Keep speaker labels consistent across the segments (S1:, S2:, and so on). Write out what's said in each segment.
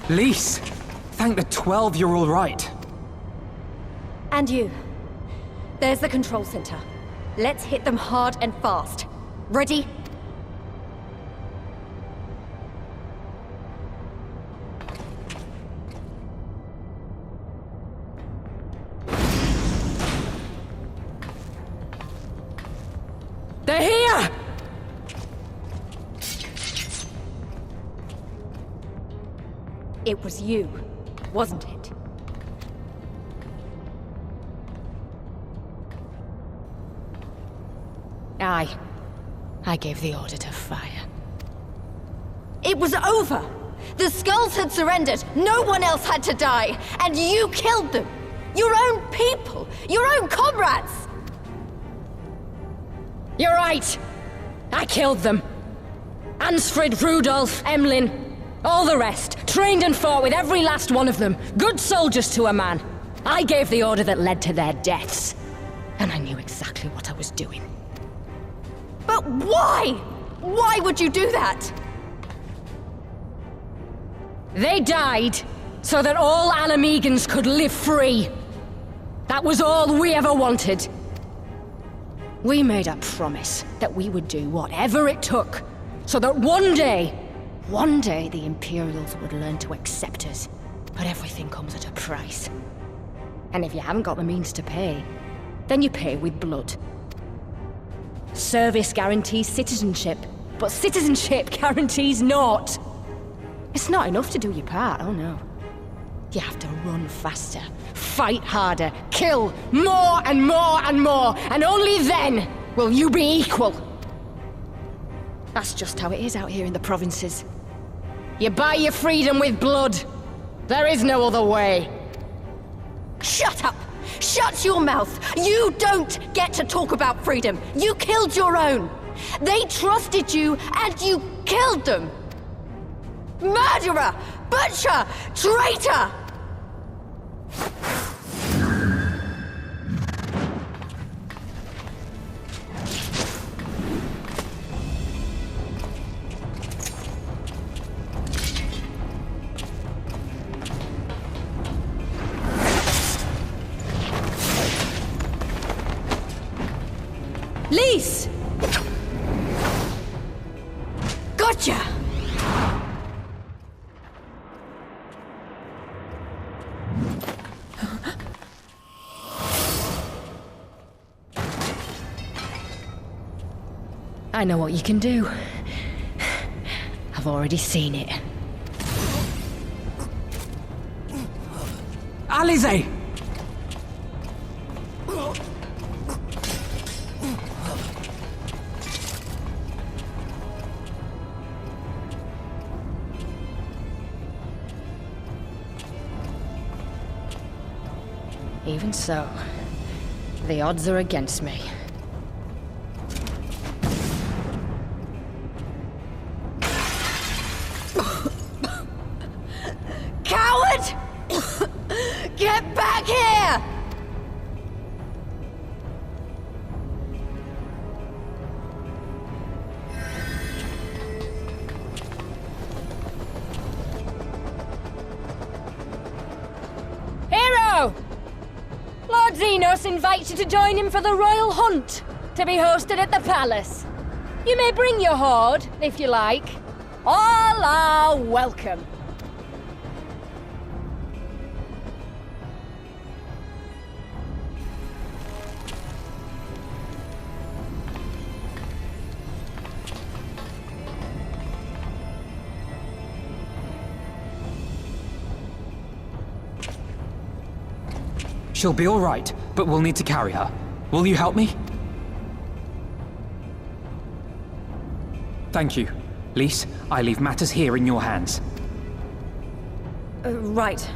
S1: Lise! Thank the 12 you're all right.
S2: And you. There's the control center. Let's hit them hard and fast. Ready?
S3: They're here!
S2: It was you, wasn't it?
S3: I gave the order to fire.
S2: It was over! The Skulls had surrendered, no one else had to die, and you killed them! Your own people! Your own comrades!
S3: You're right! I killed them. Ansfrid, Rudolf, Emlyn, all the rest, trained and fought with every last one of them. Good soldiers to a man. I gave the order that led to their deaths. And I knew exactly what I was doing.
S2: But why? Why would you do that?
S3: They died so that all Alamegans could live free. That was all we ever wanted. We made a promise that we would do whatever it took, so that one day the Imperials would learn to accept us. But everything comes at a price. And if you haven't got the means to pay, then you pay with blood. Service guarantees citizenship, but citizenship guarantees naught. It's not enough to do your part, oh no. You have to run faster, fight harder, kill more and more and more, and only then will you be equal. That's just how it is out here in the provinces. You buy your freedom with blood. There is no other way.
S2: Shut up! Shut your mouth! You don't get to talk about freedom! You killed your own! They trusted you, and you killed them! Murderer! Butcher! Traitor!
S3: Lise!
S2: Gotcha!
S3: I know what you can do. I've already seen it.
S1: Alize!
S3: Even so, the odds are against me.
S2: Coward! Get back here!
S3: Hero! Lord Xenos invites you to join him for the royal hunt, to be hosted at the palace. You may bring your horde, if you like. All are welcome.
S1: She'll be all right, but we'll need to carry her. Will you help me? Thank you. Lise, I leave matters here in your hands.
S2: Right.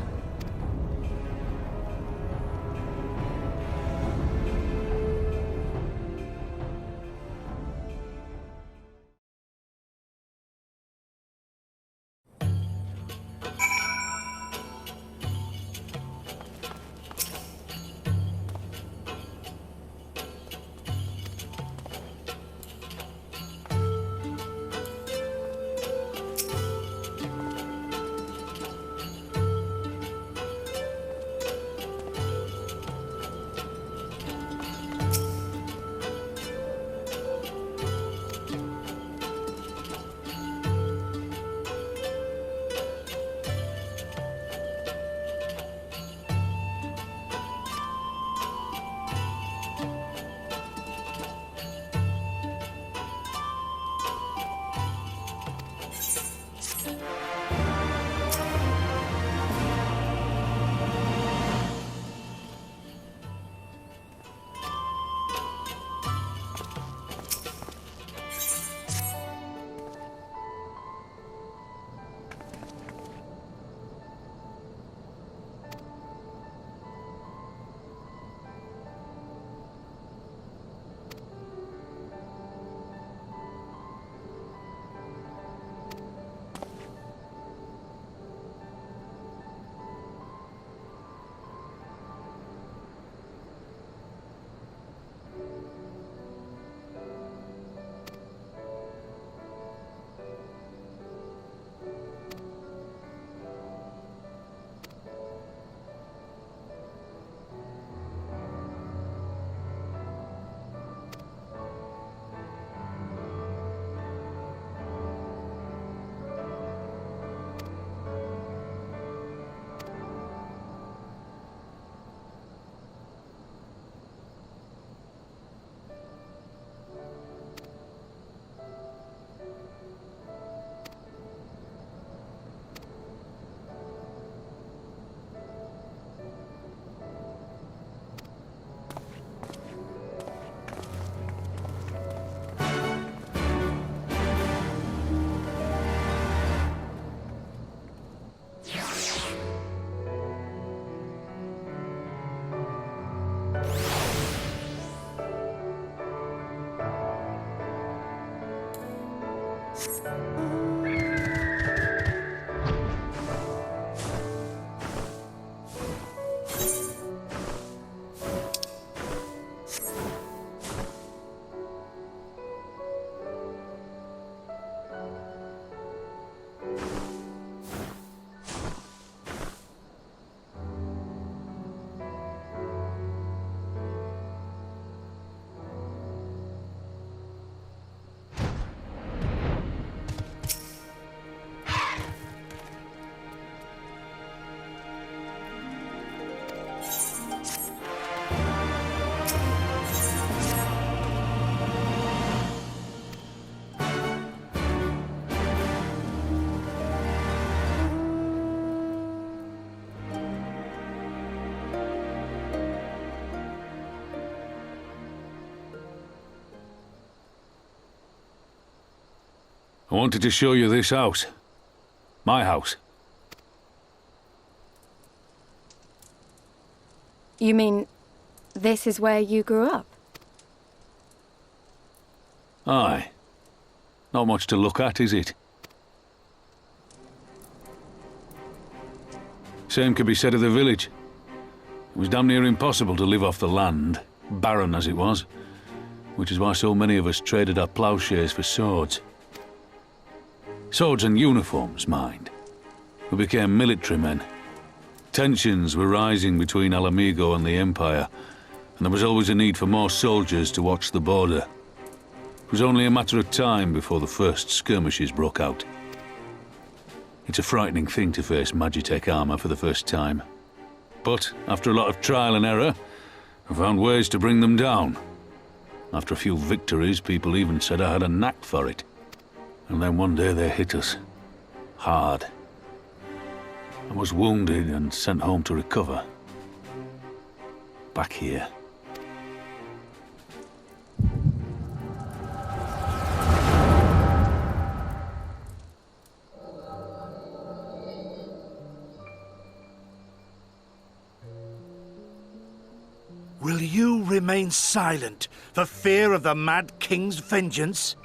S4: I wanted to show you this house. My house.
S2: You mean this is where you grew up?
S4: Aye. Not much to look at, is it? Same could be said of the village. It was damn near impossible to live off the land, barren as it was, which is why so many of us traded our ploughshares for swords. Swords and uniforms, mind. We became military men. Tensions were rising between Alamigo and the Empire, and there was always a need for more soldiers to watch the border. It was only a matter of time before the first skirmishes broke out. It's a frightening thing to face Magitech armor for the first time. But after a lot of trial and error, I found ways to bring them down. After a few victories, people even said I had a knack for it. And then one day they hit us. Hard. I was wounded and sent home to recover. Back here.
S5: Will you remain silent for fear of the Mad King's vengeance?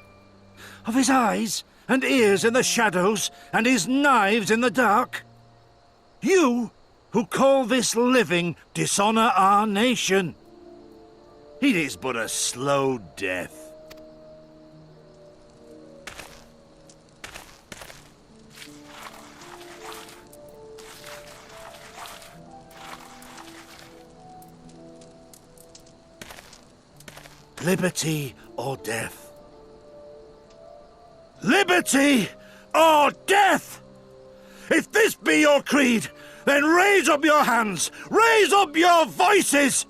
S5: Of his eyes and ears in the shadows and his knives in the dark? You, who call this living dishonor our nation. It is but a slow death. Liberty or death? Liberty or death! If this be your creed, then raise up your hands, raise up your voices!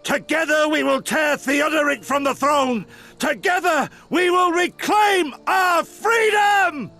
S5: Together we will tear Theodoric from the throne! Together we will reclaim our freedom!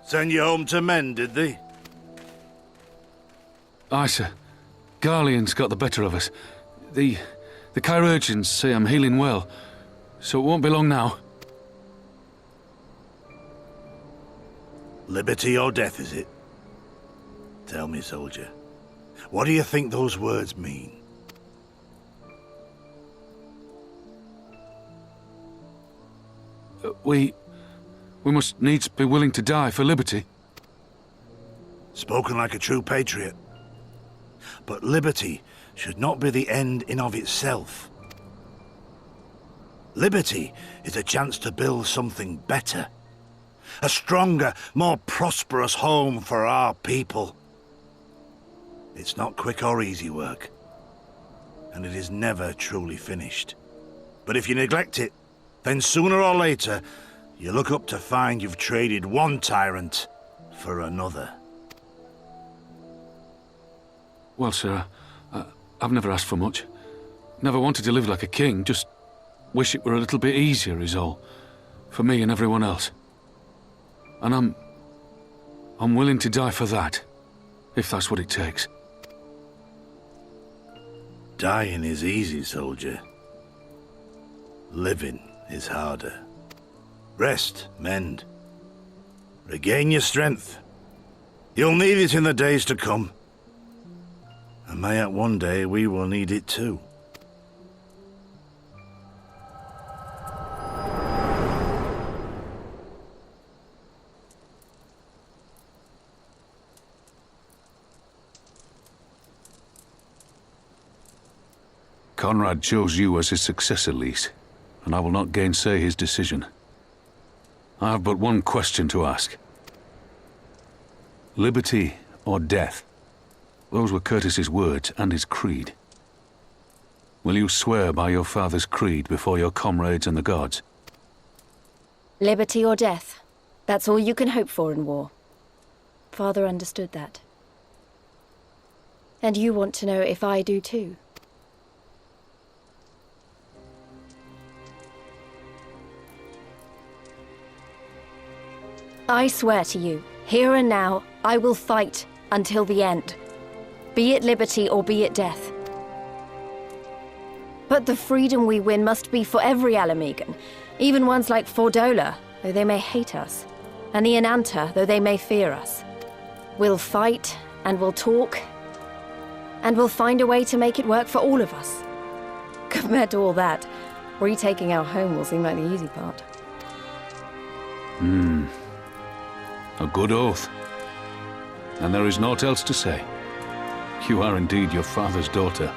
S5: Send you home to men, did they?
S4: Aye, sir. Garlean's got the better of us. The chirurgeons say I'm healing well, so it won't be long now.
S5: Liberty or death, is it? Tell me, soldier, what do you think those words mean?
S4: We must needs be willing to die for liberty.
S5: Spoken like a true patriot. But liberty should not be the end in of itself. Liberty is a chance to build something better. A stronger, more prosperous home for our people. It's not quick or easy work. And it is never truly finished. But if you neglect it, then sooner or later, you look up to find you've traded one tyrant for another.
S4: Well, sir, I've never asked for much. Never wanted to live like a king, just wish it were a little bit easier is all. For me and everyone else. And I'm willing to die for that, if that's what it takes.
S5: Dying is easy, soldier. Living is harder. Rest, mend. Regain your strength. You'll need it in the days to come. And mayhap one day we will need it too.
S4: Conrad chose you as his successor, Lys, and I will not gainsay his decision. I have but one question to ask. Liberty or death? Those were Curtis's words and his creed. Will you swear by your father's creed before your comrades and the gods?
S2: Liberty or death. That's all you can hope for in war. Father understood that. And you want to know if I do too. I swear to you, here and now, I will fight until the end. Be it liberty or be it death. But the freedom we win must be for every Alamegan, even ones like Fordola, though they may hate us, and the Ananta, though they may fear us. We'll fight, and we'll talk, and we'll find a way to make it work for all of us. Compared to all that, retaking our home will seem like the easy part.
S4: A good oath. And there is naught else to say. You are indeed your father's daughter.